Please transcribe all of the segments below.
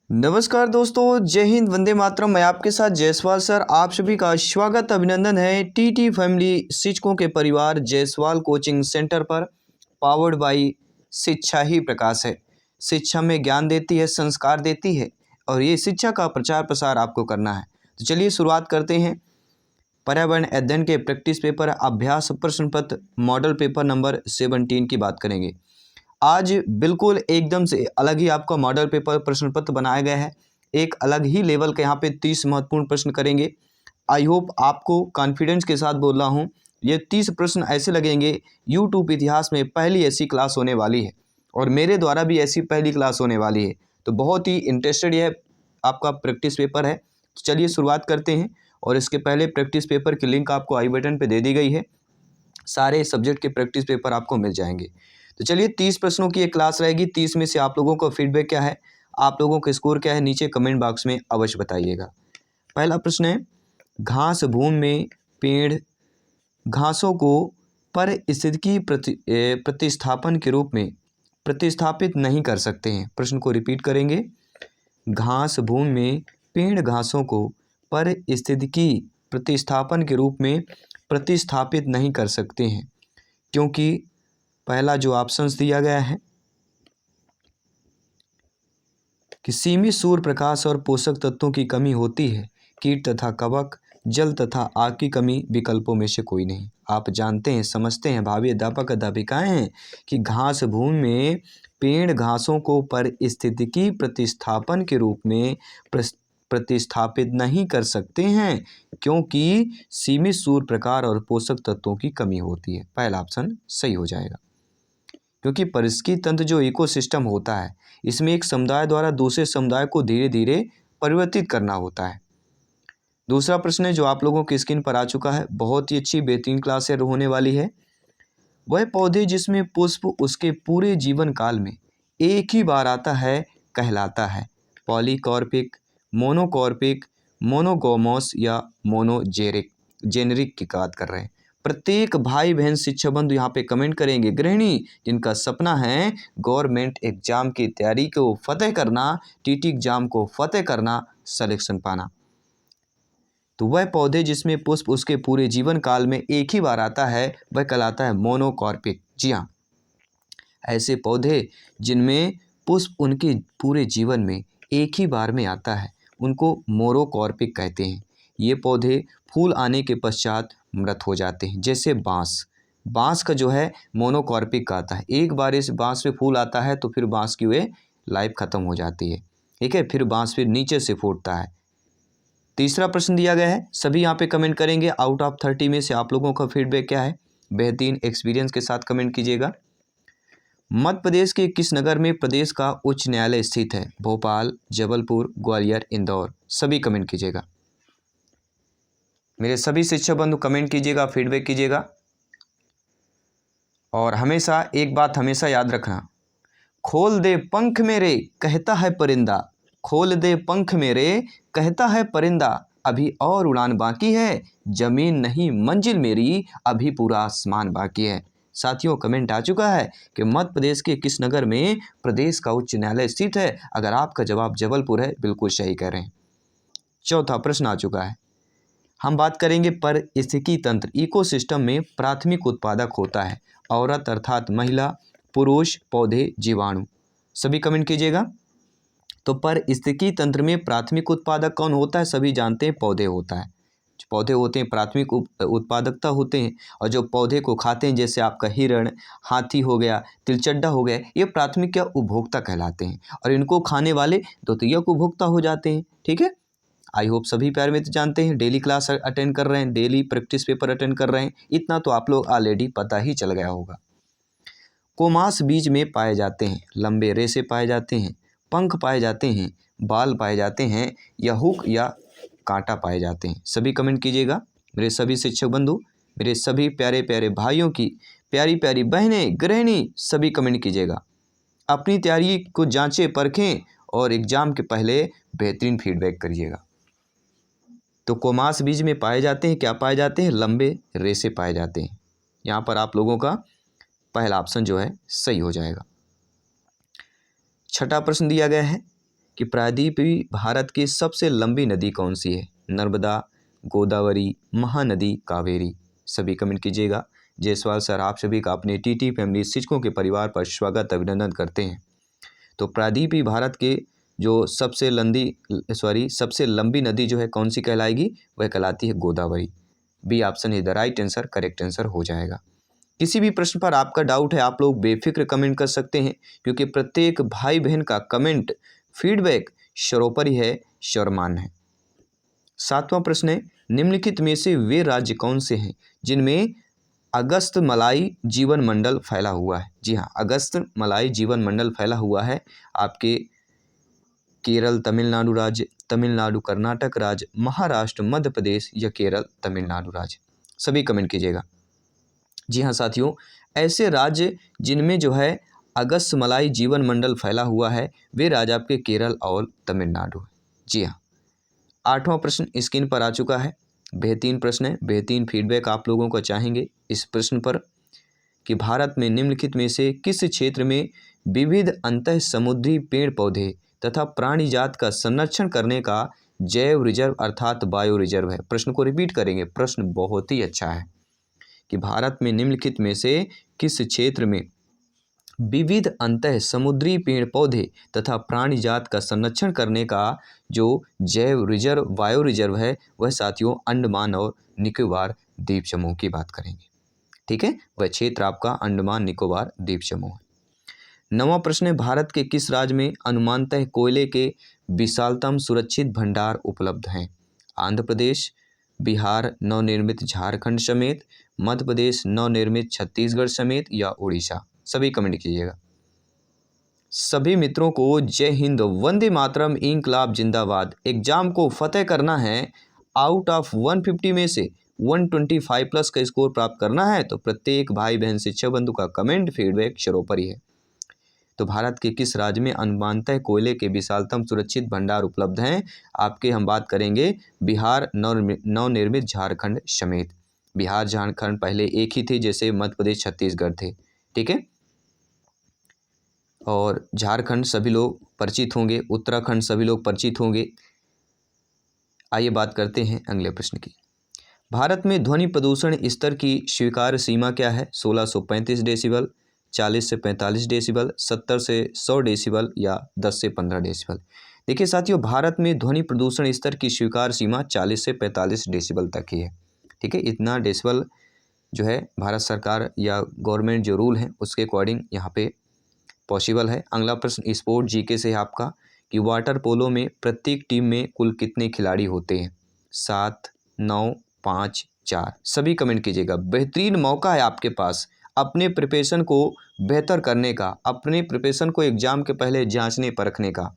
नमस्कार दोस्तों, जय हिंद, वंदे मातरम। मैं आपके साथ जायसवाल सर। आप सभी का स्वागत अभिनंदन है टीटी फैमिली शिक्षकों के परिवार जायसवाल कोचिंग सेंटर पर। पावर्ड बाई शिक्षा ही प्रकाश है। शिक्षा में ज्ञान देती है, संस्कार देती है और ये शिक्षा का प्रचार प्रसार आपको करना है। तो चलिए शुरुआत करते हैं। पर्यावरण अध्ययन के प्रैक्टिस पेपर अभ्यास प्रश्न पत्र मॉडल पेपर नंबर 17 की बात करेंगे। आज बिल्कुल एकदम से अलग ही आपका मॉडल पेपर प्रश्न पत्र बनाया गया है। एक अलग ही लेवल के यहाँ पे 30 महत्वपूर्ण प्रश्न करेंगे। आई होप आपको कॉन्फिडेंस के साथ बोल रहा हूँ, ये 30 प्रश्न ऐसे लगेंगे यूट्यूब इतिहास में पहली ऐसी क्लास होने वाली है और मेरे द्वारा भी ऐसी पहली क्लास होने वाली है। तो बहुत ही इंटरेस्टेड यह आपका प्रैक्टिस पेपर है। तो चलिए शुरुआत करते हैं। और इसके पहले प्रैक्टिस पेपर की लिंक आपको आई बटन पर दे दी गई है। सारे सब्जेक्ट के प्रैक्टिस पेपर आपको मिल जाएंगे। तो चलिए 30 प्रश्नों की एक क्लास रहेगी। 30 में से आप लोगों का फीडबैक क्या है, आप लोगों का स्कोर क्या है, नीचे कमेंट बॉक्स में अवश्य बताइएगा। पहला प्रश्न है, घास भूमि में पेड़ घासों को पारिस्थितिकी प्रतिस्थापन के रूप में प्रतिस्थापित नहीं कर सकते हैं। प्रश्न को रिपीट करेंगे। घास भूमि में पेड़ घासों को पारिस्थितिकी प्रतिस्थापन के रूप में प्रतिस्थापित नहीं कर सकते हैं क्योंकि पहला जो ऑप्शंस दिया गया है कि सीमित सूर्य प्रकाश और पोषक तत्वों की कमी होती है, कीट तथा कवक, जल तथा आग की कमी विकल्पों में से कोई नहीं। आप जानते हैं, समझते हैं भावी अध्यापक अध्यापिकाएं हैं कि घास भूमि में पेड़ घासों को पारिस्थितिकी प्रतिस्थापन के रूप में प्रतिस्थापित नहीं कर सकते हैं क्योंकि सीमित सूर्य प्रकाश और पोषक तत्वों की कमी होती है। पहला ऑप्शन सही हो जाएगा क्योंकि पारिस्थितिकी तंत्र जो इकोसिस्टम होता है, इसमें एक समुदाय द्वारा दूसरे समुदाय को धीरे धीरे परिवर्तित करना होता है। दूसरा प्रश्न है जो आप लोगों की स्क्रीन पर आ चुका है, बहुत ही अच्छी बेहतरीन क्लास होने वाली है। वह पौधे जिसमें पुष्प उसके पूरे जीवन काल में एक ही बार आता है कहलाता है पॉलीकॉर्पिक, मोनोकॉर्पिक, मोनोगोमोस या मोनोजेरिक। जेनेरिक की बात कर रहे हैं। प्रत्येक भाई बहन शिक्षा बंधु यहाँ पे कमेंट करेंगे। गृहिणी जिनका सपना है गवर्नमेंट एग्जाम की तैयारी को फतेह करना, टीटी एग्जाम को फतेह करना, सिलेक्शन पाना, तो वह पौधे जिसमें पुष्प उसके पूरे जीवन काल में एक ही बार आता है वह कहलाता है मोनोकॉर्पिक। जी हाँ, ऐसे पौधे जिनमें पुष्प उनके पूरे जीवन में एक ही बार में आता है उनको मोनोकॉर्पिक कहते हैं। ये पौधे फूल आने के पश्चात मृत हो जाते हैं। जैसे बांस का जो है मोनोकॉर्पिक का आता है, एक बार इस बांस पे फूल आता है तो फिर बांस की वे लाइफ ख़त्म हो जाती है। ठीक है, फिर बांस फिर नीचे से फूटता है। तीसरा प्रश्न दिया गया है, सभी यहाँ पे कमेंट करेंगे। आउट ऑफ 30 में से आप लोगों का फीडबैक क्या है, बेहतरीन एक्सपीरियंस के साथ कमेंट कीजिएगा। मध्य प्रदेश के किस नगर में प्रदेश का उच्च न्यायालय स्थित है? भोपाल, जबलपुर, ग्वालियर, इंदौर। सभी कमेंट कीजिएगा। मेरे सभी शिक्षक बंधु कमेंट कीजिएगा, फीडबैक कीजिएगा। और हमेशा एक बात हमेशा याद रखना, खोल दे पंख मेरे कहता है परिंदा, खोल दे पंख मेरे कहता है परिंदा, अभी और उड़ान बाकी है, जमीन नहीं मंजिल मेरी, अभी पूरा आसमान बाकी है। साथियों, कमेंट आ चुका है कि मध्य प्रदेश के किस नगर में प्रदेश का उच्च न्यायालय स्थित है। अगर आपका जवाब जबलपुर है, बिल्कुल सही कह रहे हैं। चौथा प्रश्न आ चुका है, हम बात करेंगे पारिस्थितिकी तंत्र इकोसिस्टम में प्राथमिक उत्पादक होता है औरत अर्थात महिला, पुरुष, पौधे, जीवाणु। सभी कमेंट कीजिएगा। तो पारिस्थितिकी तंत्र में प्राथमिक उत्पादक कौन होता है? सभी जानते हैं पौधे होता है। जो पौधे होते हैं प्राथमिक उत्पादकता होते हैं और जो पौधे को खाते हैं जैसे आपका हिरण, हाथी हो गया, तिलचट्टा हो गया, ये प्राथमिक या उपभोक्ता कहलाते हैं और इनको खाने वाले द्वितीयक उपभोक्ता हो जाते हैं। ठीक है, आई होप सभी प्यारे मित्र जानते हैं, डेली क्लास अटेंड कर रहे हैं, डेली प्रैक्टिस पेपर अटेंड कर रहे हैं, इतना तो आप लोग ऑलरेडी पता ही चल गया होगा। कोमास बीज में पाए जाते हैं, लंबे रेशे पाए जाते हैं, पंख पाए जाते हैं, बाल पाए जाते हैं या हुक या कांटा पाए जाते हैं। सभी कमेंट कीजिएगा। मेरे सभी शिक्षक बंधु, मेरे सभी प्यारे प्यारे भाइयों की प्यारी प्यारी बहनें, गृहिणी, सभी कमेंट कीजिएगा। अपनी तैयारी को जांचें, परखें और एग्ज़ाम के पहले बेहतरीन फीडबैक करिएगा। तो कोमास बीज में पाए जाते हैं, क्या पाए जाते हैं? लंबे रेशे पाए जाते हैं। यहाँ पर आप लोगों का पहला ऑप्शन जो है सही हो जाएगा। छठा प्रश्न दिया गया है, कि प्रायद्वीपीय भारत की सबसे लंबी नदी कौन सी है? नर्मदा, गोदावरी, महानदी, कावेरी। सभी कमेंट कीजिएगा। जायसवाल सर, आप सभी का अपने टीटी फैमिली शिक्षकों के परिवार पर स्वागत अभिनंदन करते हैं। तो प्रायद्वीपीय भारत के जो सबसे लंबी नदी जो है कौन सी कहलाएगी? वह कहलाती है Godavari. B option is the right answer, correct answer हो जाएगा। किसी भी प्रश्न पर आपका डाउट है, आप लोग बेफिक्र कमेंट कर सकते हैं, क्योंकि प्रत्येक भाई बहन का कमेंट फीडबैक सर्वोपरि है, सर्वमान्य है। 7वां प्रश्न है, निम्नलिखित में से वे राज्य कौन से हैं जिनमें अगस्त मलाई जीवन मंडल फैला हुआ है? जी हाँ, अगस्त मलाई जीवन मंडल फैला हुआ है आपके केरल तमिलनाडु राज्य, तमिलनाडु कर्नाटक राज्य, महाराष्ट्र मध्य प्रदेश या केरल तमिलनाडु राज्य। सभी कमेंट कीजिएगा। जी हाँ साथियों, ऐसे राज्य जिनमें जो है अगस्त मलाई जीवन मंडल फैला हुआ है वे राज्य आपके केरल और तमिलनाडु। जी हाँ। 8वां प्रश्न स्क्रीन पर आ चुका है। बेहतरीन प्रश्न है, बेहतरीन फीडबैक आप लोगों को चाहेंगे इस प्रश्न पर कि भारत में निम्नलिखित में से किस क्षेत्र में विविध अंतः समुद्री पेड़ पौधे तथा प्राणी जात का संरक्षण करने का जैव रिजर्व अर्थात बायो रिजर्व है? प्रश्न को रिपीट करेंगे, प्रश्न बहुत ही अच्छा है कि भारत में निम्नलिखित में से किस क्षेत्र में विविध अंतः समुद्री पेड़ पौधे तथा प्राणी जात का संरक्षण करने का जो जैव रिजर्व बायो रिजर्व है वह साथियों अंडमान और निकोबार द्वीप समूह की बात करेंगे। ठीक है, वह क्षेत्र आपका अंडमान निकोबार द्वीप समूह है। 9वां प्रश्न है, भारत के किस राज्य में अनुमानतः कोयले के विशालतम सुरक्षित भंडार उपलब्ध हैं? आंध्र प्रदेश, बिहार, नवनिर्मित झारखंड समेत, मध्य प्रदेश, नवनिर्मित छत्तीसगढ़ समेत या उड़ीसा? सभी कमेंट कीजिएगा। सभी मित्रों को जय हिंद, वंदे मातरम, इंकलाब जिंदाबाद। एग्जाम को फतेह करना है, आउट ऑफ 150 में से 125 प्लस का स्कोर प्राप्त करना है तो प्रत्येक भाई बहन शिक्षक बंधु का कमेंट फीडबैक सर्वोपरि है। तो भारत के किस राज्य में अनुमानतः कोयले के विशालतम सुरक्षित भंडार उपलब्ध हैं? आपके हम बात करेंगे बिहार, नवनिर्मित झारखंड समेत। बिहार झारखंड पहले एक ही थे जैसे मध्य प्रदेश छत्तीसगढ़ थे। ठीक है, और झारखंड सभी लोग परिचित होंगे, उत्तराखंड सभी लोग परिचित होंगे। आइए बात करते हैं अगले प्रश्न की। भारत में ध्वनि प्रदूषण स्तर की स्वीकार्य सीमा क्या है? 1635 डेसिबल, 40 से 45 डेसिबल, 70 से 100 डेसिबल या 10 से 15 डेसिबल? देखिए साथियों, भारत में ध्वनि प्रदूषण स्तर की स्वीकार्य सीमा 40 से 45 डेसिबल तक ही है। ठीक है, इतना डेसिबल जो है भारत सरकार या गवर्नमेंट जो रूल है उसके अकॉर्डिंग यहाँ पे पॉसिबल है। अगला प्रश्न स्पोर्ट जीके से है आपका कि वाटर पोलो में प्रत्येक टीम में कुल कितने खिलाड़ी होते हैं? 7, 9, 5, 4? सभी कमेंट कीजिएगा। बेहतरीन मौका है आपके पास अपने प्रिपरेशन को बेहतर करने का, अपने प्रिपरेशन को एग्जाम के पहले जांचने परखने का।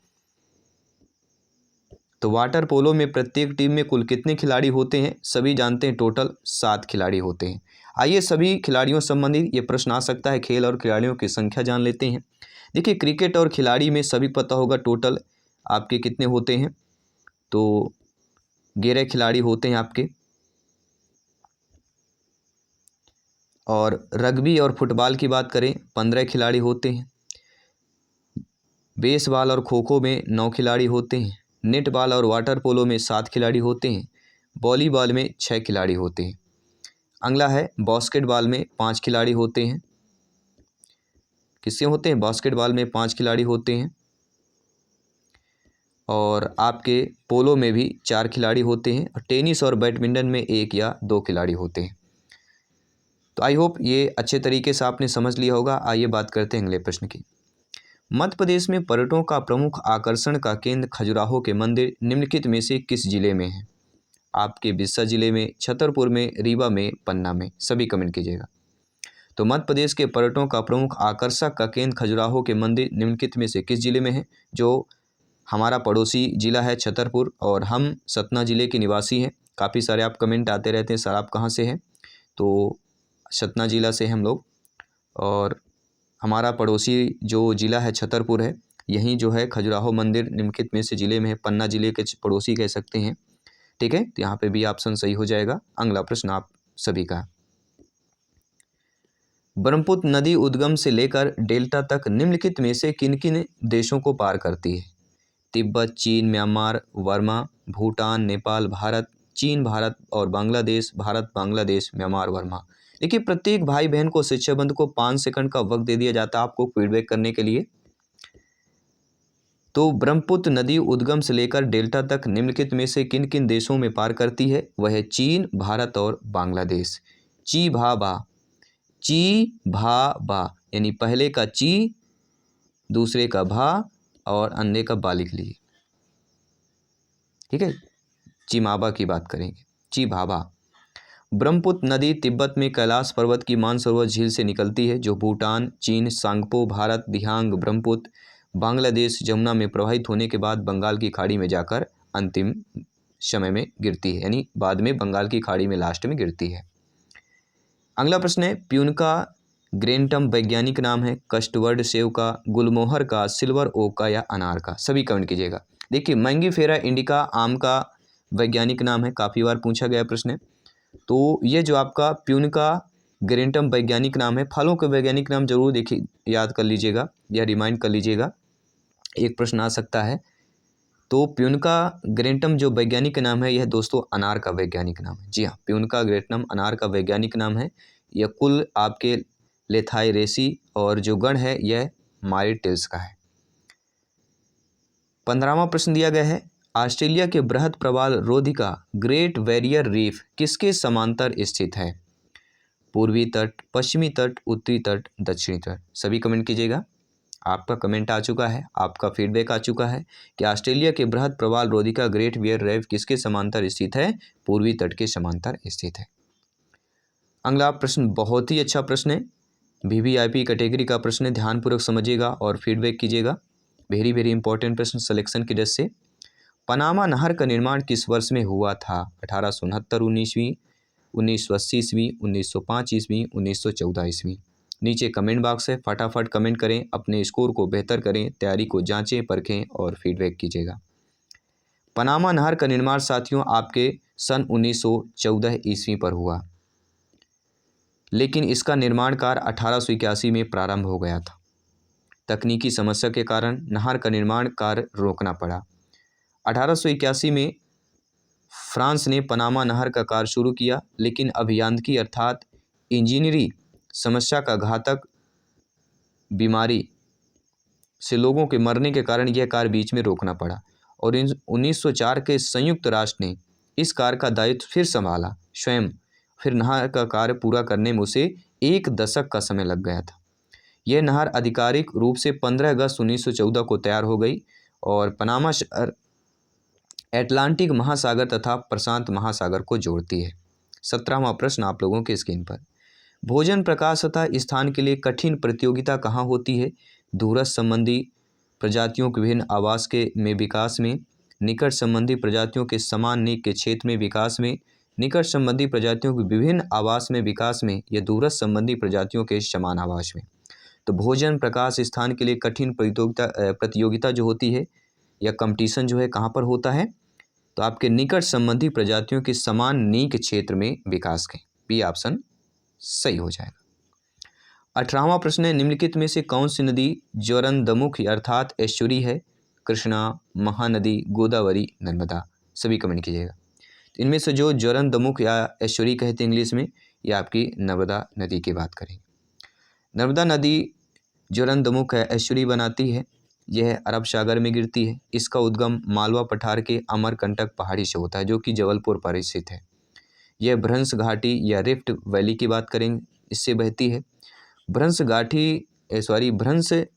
तो वाटर पोलो में प्रत्येक टीम में कुल कितने खिलाड़ी होते हैं? सभी जानते हैं टोटल 7 खिलाड़ी होते हैं। आइए सभी खिलाड़ियों संबंधित ये प्रश्न आ सकता है, खेल और खिलाड़ियों की संख्या जान लेते हैं। देखिए क्रिकेट और खिलाड़ी में सभी पता होगा टोटल आपके कितने होते हैं, तो 11 खिलाड़ी होते हैं आपके। और रग्बी और फुटबॉल की बात करें 15 खिलाड़ी होते हैं। बेसबॉल और खो खो में 9 खिलाड़ी होते हैं। नेटबॉल और वाटर पोलो में 7 खिलाड़ी होते हैं। वॉलीबॉल में 6 खिलाड़ी होते हैं। अगला है बास्केटबॉल में 5 खिलाड़ी होते हैं। किससे होते हैं? बास्केटबॉल में 5 खिलाड़ी होते हैं। और आपके पोलो में भी 4 खिलाड़ी होते हैं। और टेनिस और बैडमिंटन में 1 या 2 खिलाड़ी होते हैं। तो आई होप ये अच्छे तरीके से आपने समझ लिया होगा। आइए बात करते हैं अगले प्रश्न की। मध्य प्रदेश में पर्यटकों का प्रमुख आकर्षण का केंद्र खजुराहो के मंदिर निम्नलिखित में से किस जिले में है? आपके बिस्सा जिले में, छतरपुर में, रीवा में, पन्ना में? सभी कमेंट कीजिएगा। तो मध्य प्रदेश के पर्यटकों का प्रमुख आकर्षक का केंद्र खजुराहो के मंदिर निम्नलिखित में से किस जिले में है? जो हमारा पड़ोसी जिला है छतरपुर, और हम सतना जिले के निवासी हैं। काफ़ी सारे आप कमेंट आते रहते हैं सर आप कहाँ से हैं, तो सतना जिला से हम लोग, और हमारा पड़ोसी जो ज़िला है छतरपुर है। यहीं जो है खजुराहो मंदिर निम्नलिखित में से ज़िले में है, पन्ना जिले के पड़ोसी कह सकते हैं। ठीक है, तो यहाँ पे भी ऑप्शन सही हो जाएगा। अगला प्रश्न आप सभी का, ब्रह्मपुत्र नदी उद्गम से लेकर डेल्टा तक निम्नलिखित में से किन किन देशों को पार करती है? तिब्बत, चीन, म्यांमार, वर्मा, भूटान, नेपाल, भारत, चीन, भारत और बांग्लादेश, भारत, बांग्लादेश, म्यांमार, वर्मा। देखिए प्रत्येक भाई बहन को शिक्षा बंधु को 5 सेकंड का वक्त दे दिया जाता है आपको फीडबैक करने के लिए। तो ब्रह्मपुत्र नदी उद्गम से लेकर डेल्टा तक निम्नलिखित में से किन किन देशों में पार करती है? वह है चीन, भारत और बांग्लादेश। ची भा बा, ची भा बा, यानी पहले का ची, दूसरे का भा और अन्य का बा लिख लीजिए। ठीक है, चिमाबा की बात करेंगे, ची भाबा। ब्रह्मपुत्र नदी तिब्बत में कैलाश पर्वत की मानसरोवर झील से निकलती है, जो भूटान, चीन, सांगपो, भारत, दिहांग, ब्रह्मपुत्र, बांग्लादेश, जमुना में प्रवाहित होने के बाद बंगाल की खाड़ी में जाकर अंतिम समय में गिरती है, यानी बाद में बंगाल की खाड़ी में लास्ट में गिरती है। अगला प्रश्न है, प्यूनका ग्रेंटम वैज्ञानिक नाम है? कस्टवर्ड सेव का, गुलमोहर का, सिल्वर ओक का या अनार का? सभी कमेंट कीजिएगा। देखिए मैंगीफेरा इंडिका आम का वैज्ञानिक नाम है, काफ़ी बार पूछा गया प्रश्न है। तो ये जो आपका प्यूनका ग्रेंटम वैज्ञानिक नाम है, फलों के वैज्ञानिक नाम जरूर देखिए, याद कर लीजिएगा या रिमाइंड कर लीजिएगा, एक प्रश्न आ सकता है। तो प्यूनका ग्रेंटम जो वैज्ञानिक नाम है, यह दोस्तों अनार का वैज्ञानिक नाम है। जी हाँ, प्यूनका ग्रेंटम अनार का वैज्ञानिक नाम है। यह कुल आपके लेथायरेसी और जो गण है यह मारिटेल्स का है। 15वां प्रश्न दिया गया है, ऑस्ट्रेलिया के बृहद प्रवाल रोधिका ग्रेट बैरियर रीफ किसके समांतर स्थित है? पूर्वी तट, पश्चिमी तट, उत्तरी तट, दक्षिणी तट? सभी कमेंट कीजिएगा। आपका कमेंट आ चुका है, आपका फीडबैक आ चुका है कि ऑस्ट्रेलिया के बृहद प्रवाल रोधिका ग्रेट बैरियर रीफ किसके समांतर स्थित है? पूर्वी तट के समांतर स्थित है। अगला प्रश्न बहुत ही अच्छा प्रश्न है, वीवीआईपी कैटेगरी का प्रश्न है, ध्यानपूर्वक समझिएगा और फीडबैक कीजिएगा। वेरी वेरी इंपॉर्टेंट प्रश्न सिलेक्शन की दृष्टि से। पनामा नहर का निर्माण किस वर्ष में हुआ था? 1869 19वीं, 1980 ईस्वी, 1905 ईस्वी, 1914 ईस्वी? नीचे कमेंट बॉक्स है, फटाफट कमेंट करें, अपने स्कोर को बेहतर करें, तैयारी को जांचें परखें और फीडबैक कीजिएगा। पनामा नहर का निर्माण साथियों आपके सन 1914 ईस्वी पर हुआ, लेकिन इसका निर्माण कार्य 1881 में प्रारंभ हो गया था। तकनीकी समस्या के कारण नहर का निर्माण कार्य रोकना पड़ा। 1881 में फ्रांस ने पनामा नहर का कार्य शुरू किया, लेकिन अभियांत्रिकी अर्थात इंजीनियरिंग समस्या का घातक बीमारी से लोगों के मरने के कारण यह कार्य बीच में रोकना पड़ा और 1904 के संयुक्त राष्ट्र ने इस कार्य का दायित्व फिर संभाला स्वयं। फिर नहर का कार्य पूरा करने में उसे 1 दशक का समय लग गया था। यह नहर आधिकारिक रूप से 15 अगस्त 1914 को तैयार हो गई और पनामा शहर अटलांटिक महासागर तथा प्रशांत महासागर को जोड़ती है। 17वां प्रश्न आप लोगों के स्क्रीन पर, भोजन, प्रकाश तथा स्थान के लिए कठिन प्रतियोगिता कहाँ होती है? दूरस्थ संबंधी प्रजातियों के विभिन्न आवास के में विकास में, निकट संबंधी प्रजातियों के समान नीक के क्षेत्र में विकास में, निकट संबंधी प्रजातियों के विभिन्न आवास में विकास में या दूरस्थ संबंधी प्रजातियों के समान आवास में। तो भोजन, प्रकाश, स्थान के लिए कठिन प्रतियोगिता जो होती है या कंपटीशन जो है कहाँ पर होता है? तो आपके निकट संबंधी प्रजातियों के समान नीक क्षेत्र में विकास के। बी ऑप्शन सही हो जाएगा। 18वां प्रश्न है, निम्नलिखित में से कौन सी नदी ज्वरंदमुख अर्थात एस्चुरी है? कृष्णा, महानदी, गोदावरी, नर्मदा? सभी कमेंट कीजिएगा। तो इनमें से जो ज्वरंदमुख या एस्चुरी कहते हैं इंग्लिश में, यह आपकी नर्मदा नदी की बात करें। नर्मदा नदी ज्वरंदमुख एस्चुरी बनाती है, यह अरब सागर में गिरती है। इसका उद्गम मालवा पठार के अमरकंटक पहाड़ी से होता है, जो कि जबलपुर पर स्थित है। यह भ्रंश घाटी या रिफ्ट वैली की बात करेंगे, इससे बहती है। भ्रंश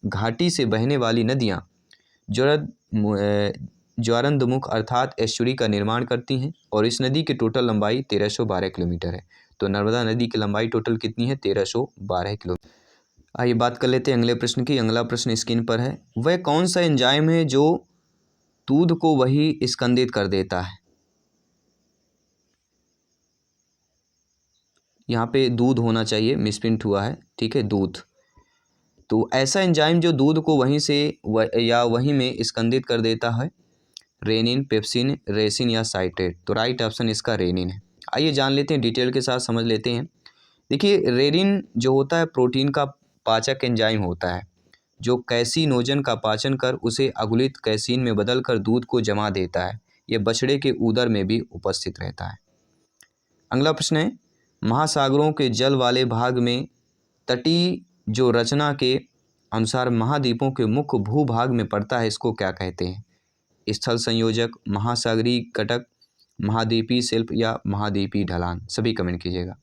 घाटी से बहने वाली नदियाँ ज्वारंदमुख अर्थात एस्चुरी का निर्माण करती हैं और इस नदी की टोटल लंबाई 1312 किलोमीटर है। तो नर्मदा नदी की लंबाई टोटल कितनी है? 1312 किलोमीटर। आइए बात कर लेते हैं अगले प्रश्न की। अगला प्रश्न स्क्रीन पर है, वह कौन सा एंजाइम है जो दूध को वही स्कंदित कर देता है? यहाँ पे दूध होना चाहिए, मिसप्रिंट हुआ है, ठीक है, दूध। तो ऐसा एंजाइम जो दूध को वहीं से या वहीं में स्कंदित कर देता है, रेनिन, पेप्सिन, रेसिन या साइट्रेट? तो राइट ऑप्शन इसका रेनिन है। आइए जान लेते हैं, डिटेल के साथ समझ लेते हैं। देखिए रेनिन जो होता है प्रोटीन का पाचक एंजाइम होता है, जो कैसीनोजन का पाचन कर उसे अगुलित कैसीन में बदलकर दूध को जमा देता है। यह बछड़े के उदर में भी उपस्थित रहता है। अगला प्रश्न है, महासागरों के जल वाले भाग में तटीय जो रचना के अनुसार महाद्वीपों के मुख्य भूभाग में पड़ता है, इसको क्या कहते हैं? स्थल संयोजक, महासागरीय कटक, महाद्वीपीय शिल्प या महाद्वीपीय ढलान। सभी कमेंट कीजिएगा।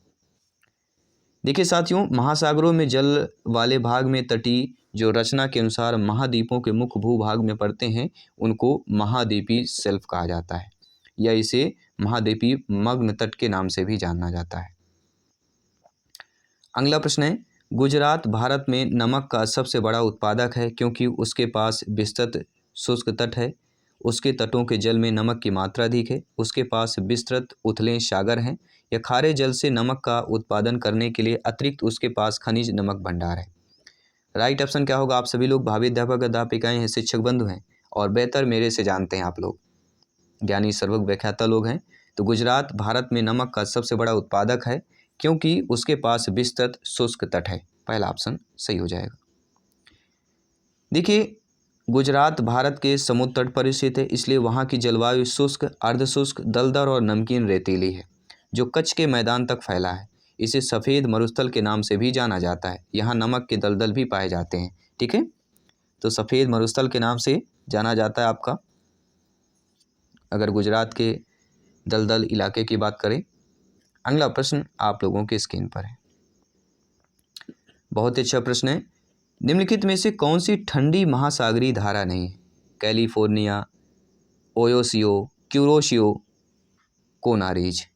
देखिए साथियों, महासागरों में जल वाले भाग में तटीय जो रचना के अनुसार महाद्वीपों के मुख्य भूभाग में पड़ते हैं, उनको महाद्वीपीय शिल्प कहा जाता है, या इसे महाद्वीपीय मग्न तट के नाम से भी जाना जाता है। अगला प्रश्न है, गुजरात भारत में नमक का सबसे बड़ा उत्पादक है क्योंकि उसके पास विस्तृत शुष्क तट है, उसके तटों के जल में नमक की मात्रा अधिक है, उसके पास विस्तृत उथले सागर हैं, या खारे जल से नमक का उत्पादन करने के लिए अतिरिक्त उसके पास खनिज नमक भंडार है। राइट ऑप्शन क्या होगा? आप सभी लोग भावी अध्यापक अध्यापिकाएं हैं, शिक्षक बंधु हैं और बेहतर मेरे से जानते हैं, आप लोग ज्ञानी सर्वज्ञ व्याख्याता लोग हैं। तो गुजरात भारत में नमक का सबसे बड़ा उत्पादक है क्योंकि उसके पास विस्तृत शुष्क तट है। पहला ऑप्शन सही हो जाएगा। देखिए, गुजरात भारत के समुद्र तट पर स्थित है, इसलिए वहाँ की जलवायु शुष्क, अर्धशुष्क, दलदल और नमकीन रेतीली है जो कच्छ के मैदान तक फैला है। इसे सफ़ेद मरुस्थल के नाम से भी जाना जाता है। यहाँ नमक के दलदल भी पाए जाते हैं। ठीक है, तो सफ़ेद मरुस्थल के नाम से जाना जाता है आपका, अगर गुजरात के दलदल इलाके की बात करें। अगला प्रश्न आप लोगों के स्क्रीन पर है, बहुत ही अच्छा प्रश्न है। निम्नलिखित में से कौन सी ठंडी महासागरीय धारा नहीं है? California, Oyashio, Kuroshio, Canaries.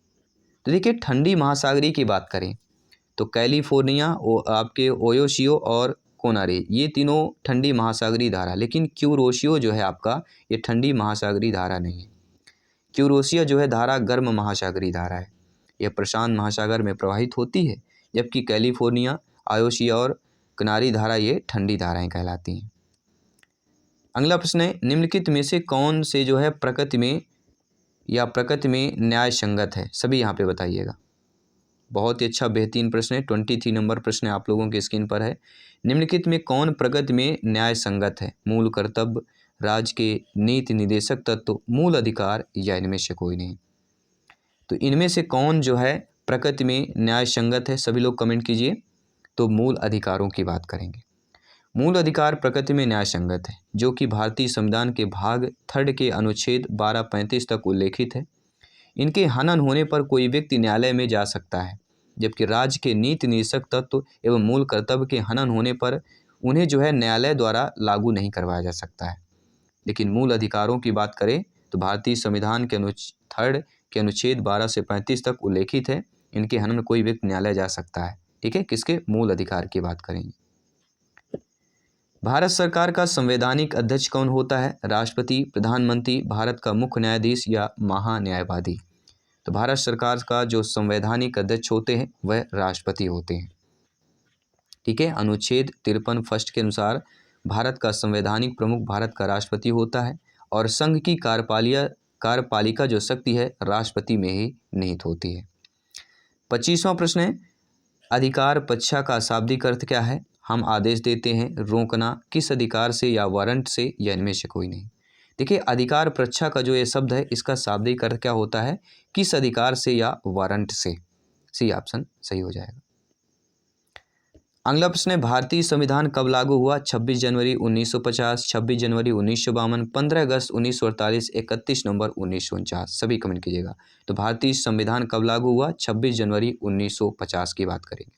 तो देखिए, ठंडी महासागरीय की बात करें तो कैलिफोर्निया, आपके ओयोशियो और कोनारीज, ये तीनों ठंडी महासागरीय धारा, लेकिन क्यूरोशियो जो है आपका, ये ठंडी महासागरीय धारा नहीं है। क्यूरोशियो जो है धारा गर्म महासागरीय धारा है, यह प्रशांत महासागर में प्रवाहित होती है, जबकि कैलिफोर्निया, आयोशिया और किनारी धारा ये ठंडी धाराएं कहलाती हैं। अगला प्रश्न है, निम्नलिखित में से कौन से जो है प्रकृति में न्याय संगत है? सभी यहाँ पे बताइएगा। बहुत ही अच्छा बेहतरीन प्रश्न है। 23 नंबर प्रश्न आप लोगों के स्क्रीन पर है। निम्नलिखित में कौन प्रकृति में न्याय संगत है? मूल कर्तव्य, राज्य के नीति निदेशक तत्व, मूल अधिकार, या इनमें से कोई नहीं। तो इनमें से कौन जो है प्रकृति में न्याय संगत है? सभी लोग कमेंट कीजिए। तो मूल अधिकारों की बात करेंगे। मूल अधिकार प्रकृति में न्याय संगत है, जो कि भारतीय संविधान के भाग 3 के अनुच्छेद 1235 तक उल्लेखित है। इनके हनन होने पर कोई व्यक्ति न्यायालय में जा सकता है, जबकि राज्य के नीति निदेशक तत्व एवं मूल कर्तव्य के हनन होने पर उन्हें जो है न्यायालय द्वारा लागू नहीं करवाया जा सकता है। लेकिन मूल अधिकारों की बात करें तो भारतीय संविधान के अनुच्छेद 12 से 35 तक उल्लेखित है, इनके हनन कोई व्यक्ति न्यायालय जा सकता है। ठीक है, किसके? मूल अधिकार की बात करेंगे। भारत सरकार का संवैधानिक अध्यक्ष कौन होता है? राष्ट्रपति, प्रधानमंत्री, भारत का मुख्य न्यायाधीश या महान्यायवादी। तो भारत सरकार का जो संवैधानिक अध्यक्ष होते हैं वह राष्ट्रपति होते हैं। ठीक है, अनुच्छेद 53 फर्स्ट के अनुसार भारत का संवैधानिक प्रमुख भारत का राष्ट्रपति होता है और संघ की कार्यपालिका जो शक्ति है राष्ट्रपति में ही निहित होती है। 25वां प्रश्न है, अधिकार पक्षा का शाब्दिक अर्थ क्या है? हम आदेश देते हैं, रोकना, किस अधिकार से या वारंट से, या इनमें से कोई नहीं। देखिए, अधिकार पक्षा का जो ये शब्द है इसका शाब्दिक अर्थ क्या होता है? किस अधिकार से या वारंट से। सी ऑप्शन सही हो जाएगा। अगला प्रश्न है, भारतीय संविधान कब लागू हुआ? 26 जनवरी 1950, 26 जनवरी 1952, 15 अगस्त 1948, 31 नवंबर 1949। सभी कमेंट कीजिएगा। तो भारतीय संविधान कब लागू हुआ? 26 जनवरी 1950 की बात करेंगे।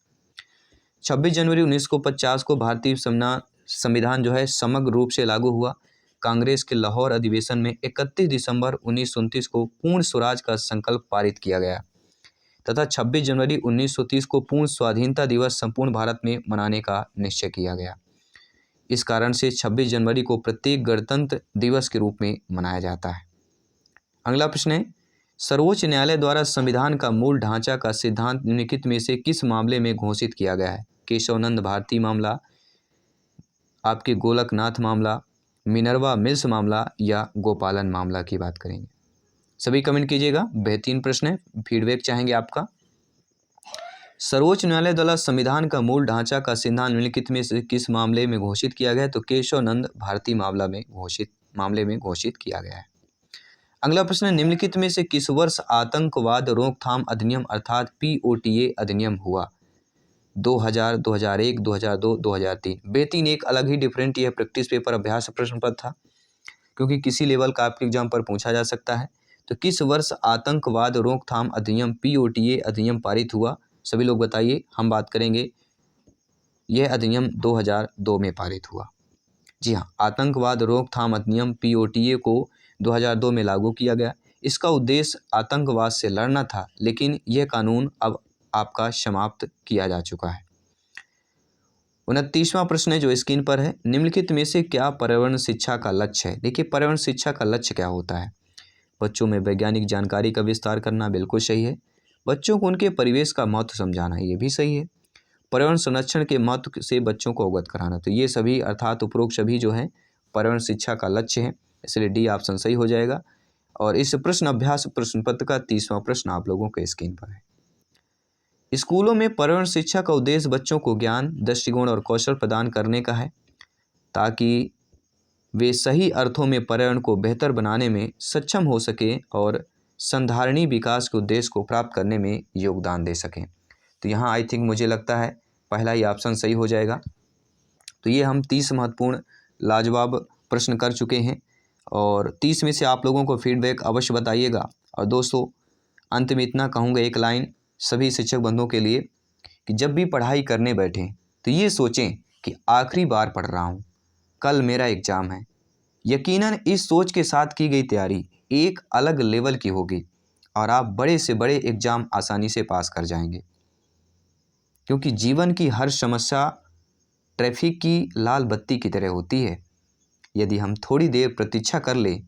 26 जनवरी 1950 को भारतीय संविधान जो है समग्र रूप से लागू हुआ। कांग्रेस के लाहौर अधिवेशन में 31 दिसंबर 1929 को पूर्ण स्वराज का संकल्प पारित किया गया तथा 26 जनवरी 1930 को पूर्ण स्वाधीनता दिवस संपूर्ण भारत में मनाने का निश्चय किया गया। इस कारण से 26 जनवरी को प्रत्येक गणतंत्र दिवस के रूप में मनाया जाता है। अगला प्रश्न है, सर्वोच्च न्यायालय द्वारा संविधान का मूल ढांचा का सिद्धांत निम्नलिखित में से किस मामले में घोषित किया गया है? केशवनंद भारती मामला, आपके गोलकनाथ मामला, मिनर्वा मिल्स मामला, या गोपालन मामला की बात करेंगे। सभी कमेंट कीजिएगा। बेहतरीन प्रश्न है, फीडबैक चाहेंगे आपका। सर्वोच्च न्यायालय द्वारा संविधान का मूल ढांचा का सिद्धांत निम्नलिखित में से किस मामले में घोषित किया गया है? तो केशवानंद भारती मामले में घोषित किया गया है। अगला प्रश्न है, निम्नलिखित में से किस वर्ष आतंकवाद रोकथाम अधिनियम अर्थात POTA अधिनियम हुआ? 2000, 2001, 2002, 2003। बेहतरीन, एक अलग ही डिफरेंट यह प्रैक्टिस पेपर अभ्यास प्रश्न पत्र था, क्योंकि किसी लेवल का आपके एग्जाम पर पूछा जा सकता है। तो किस वर्ष आतंकवाद रोकथाम अधिनियम POTA अधिनियम पारित हुआ? सभी लोग बताइए। हम बात करेंगे, यह अधिनियम 2002 में पारित हुआ। जी हाँ, आतंकवाद रोकथाम अधिनियम POTA को 2002 में लागू किया गया। इसका उद्देश्य आतंकवाद से लड़ना था, लेकिन यह कानून अब आपका समाप्त किया जा चुका है। 29वां प्रश्न है जो स्क्रीन पर है, निम्नलिखित में से क्या पर्यावरण शिक्षा का लक्ष्य है? देखिए, पर्यावरण शिक्षा का लक्ष्य क्या होता है? बच्चों में वैज्ञानिक जानकारी का विस्तार करना, बिल्कुल सही है। बच्चों को उनके परिवेश का महत्व समझाना, ये भी सही है। पर्यावरण संरक्षण के महत्व से बच्चों को अवगत कराना, तो ये सभी अर्थात उपरोक्त सभी जो है पर्यावरण शिक्षा का लक्ष्य है, इसलिए डी ऑप्शन सही हो जाएगा। और इस प्रश्न अभ्यास प्रश्न पत्र का 30वां प्रश्न आप लोगों के स्क्रीन पर है। स्कूलों में पर्यावरण शिक्षा का उद्देश्य बच्चों को ज्ञान, दृष्टिकोण और कौशल प्रदान करने का है, ताकि वे सही अर्थों में पर्यावरण को बेहतर बनाने में सक्षम हो सके और संधारणीय विकास के उद्देश्य को प्राप्त करने में योगदान दे सकें। तो यहाँ आई थिंक मुझे लगता है पहला ही ऑप्शन सही हो जाएगा। तो ये हम 30 महत्वपूर्ण लाजवाब प्रश्न कर चुके हैं और 30 में से आप लोगों को फीडबैक अवश्य बताइएगा। और दोस्तों, अंत में इतना कहूँगा, एक लाइन सभी शिक्षक बंधुओं के लिए, कि जब भी पढ़ाई करने बैठें तो ये सोचें कि आखिरी बार पढ़ रहा हूँ, कल मेरा एग्ज़ाम है। यकीनन इस सोच के साथ की गई तैयारी एक अलग लेवल की होगी और आप बड़े से बड़े एग्ज़ाम आसानी से पास कर जाएंगे, क्योंकि जीवन की हर समस्या ट्रैफिक की लाल बत्ती की तरह होती है। यदि हम थोड़ी देर प्रतीक्षा कर लें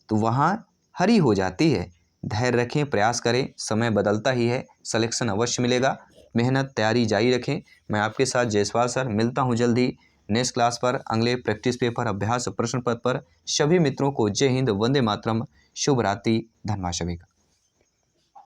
तो वहाँ हरी हो जाती है। धैर्य रखें, प्रयास करें, समय बदलता ही है, सिलेक्शन अवश्य मिलेगा। मेहनत, तैयारी जारी रखें। मैं आपके साथ जयसवाल सर, मिलता हूँ जल्दी नेक्स्ट क्लास पर, अगले प्रैक्टिस पेपर अभ्यास प्रश्न पत्र पर। सभी मित्रों को जय हिंद, वंदे मातरम, शुभ रात्रि, धन्यवाद सभी का।